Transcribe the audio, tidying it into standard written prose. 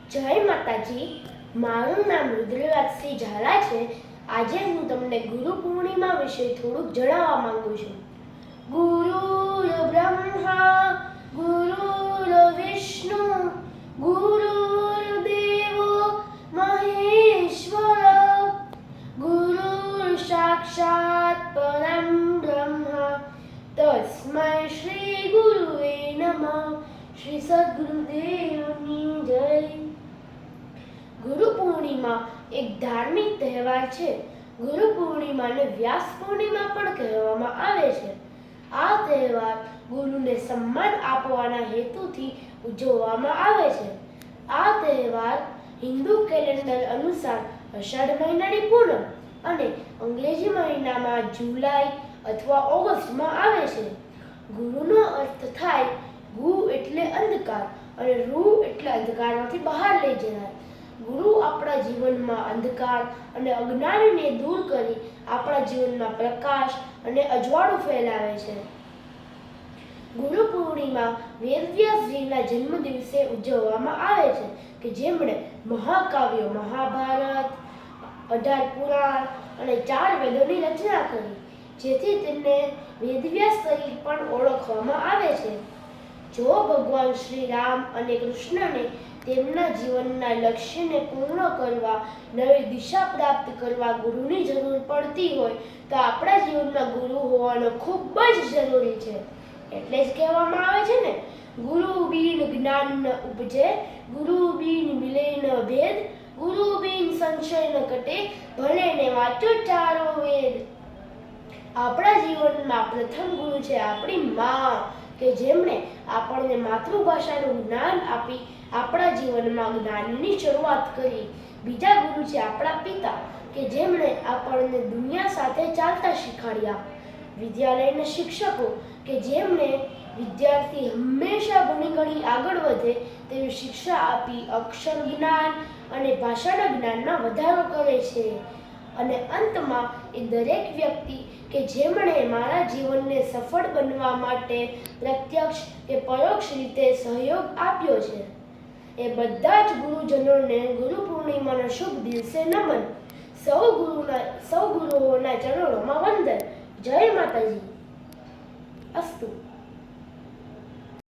જય માતાજી, મારું નામ રુદ્રરાજસિંહ ઝાલા છે. આજે હું તમને ગુરુ પૂર્ણિમા વિશે થોડુંક જણાવવા માંગુ છું. ગુરુર બ્રહ્મા ગુરુર વિષ્ણુ ગુરુર્દેવો મહેશ્વર ગુરુર સાક્ષાત પરમ બ્રહ્મ તસ્મૈ શ્રી ગુરુવે નમઃ. શ્રી સદ્ગુરુદેવની જય. ગુરુ પૂર્ણિમા એક ધાર્મિક તહેવાર છે. ગુરુ પૂર્ણિમાને વ્યાસ પૂર્ણિમા પણ કહેવામાં આવે છે. આ તહેવાર ગુરુને સન્માન આપવાના હેતુથી ઉજવવામાં આવે છે. આ તહેવાર હિન્દુ કેલેન્ડર અનુસાર અષાઢ મહિનાની પૂનમ અને અંગ્રેજી મહિનામાં જુલાઈ અથવા ઓગસ્ટમાં આવે છે. ગુરુનો અર્થ થાય ગુ એટલે અંધકાર અને રૂ એટલે અંધકારમાંથી બહાર લઈ જનાર. ગુરુ આપણા જીવનમાં અંધકાર અને અજ્ઞાનને દૂર કરી આપણા જીવનમાં પ્રકાશ અને અજવાળું ફેલાવે છે. ગુરુ પૂર્ણિમા વેદવ્યાસજીના જન્મ દિવસે ઉજવવામાં આવે છે કે જેમણે મહાકાવ્યો મહાભારત, 18 પુરાણ અને 4 વેદોની રચના કરી, જેથી તેમને વેદવ્યાસ તરીકે પણ ઓળખવામાં આવે છે. જો ભગવાન શ્રી રામ અને કૃષ્ણને તેમના જીવનના લક્ષ્યને પૂર્ણ કરવા, નવી દિશા પ્રાપ્ત કરવા ગુરુની જરૂર પડતી હોય તો આપણા જીવનમાં ગુરુ હોવાનો ખૂબ જ જરૂરી છે. એટલે જ કહેવામાં આવે છે ને, ગુરુ બિન જ્ઞાન ન ઉપજે, ગુરુ બિન મિલે ન ભેદ, ગુરુ બિન સંશય ન કટે, ભલે ને વાંચો ચારો વેદ. આપણા જીવનમાં પ્રથમ ગુરુ છે આપણી માં, કે જેમણે આપણને માતૃભાષાનું જ્ઞાન આપી આપણા જીવનમાં જ્ઞાનની શરૂઆત કરી. બીજા ગુરુ છે આપણા પિતા, કે જેમણે આપણને દુનિયા સાથે ચાલતા શીખવાડ્યા. વિદ્યાલયના શિક્ષકો, કે જેમણે વિદ્યાર્થી હંમેશા ભણી ગણી આગળ વધે તેવી શિક્ષા આપી અક્ષર જ્ઞાન અને ભાષાના જ્ઞાનમાં વધારો કરે છે. અને અંતમાં એ દરેક વ્યક્તિ કે જેમણે મારા જીવનને સફળ બનવા માટે પ્રત્યક્ષ કે પરોક્ષ રીતે સહયોગ આપ્યો છે, એ બધા જ ગુરુજનોને ગુરુ પૂર્ણિમાના શુભ દિવસે નમન. સૌ ગુરુઓના ચરણોમાં વંદન. જય માતાજી. અસ્તુ.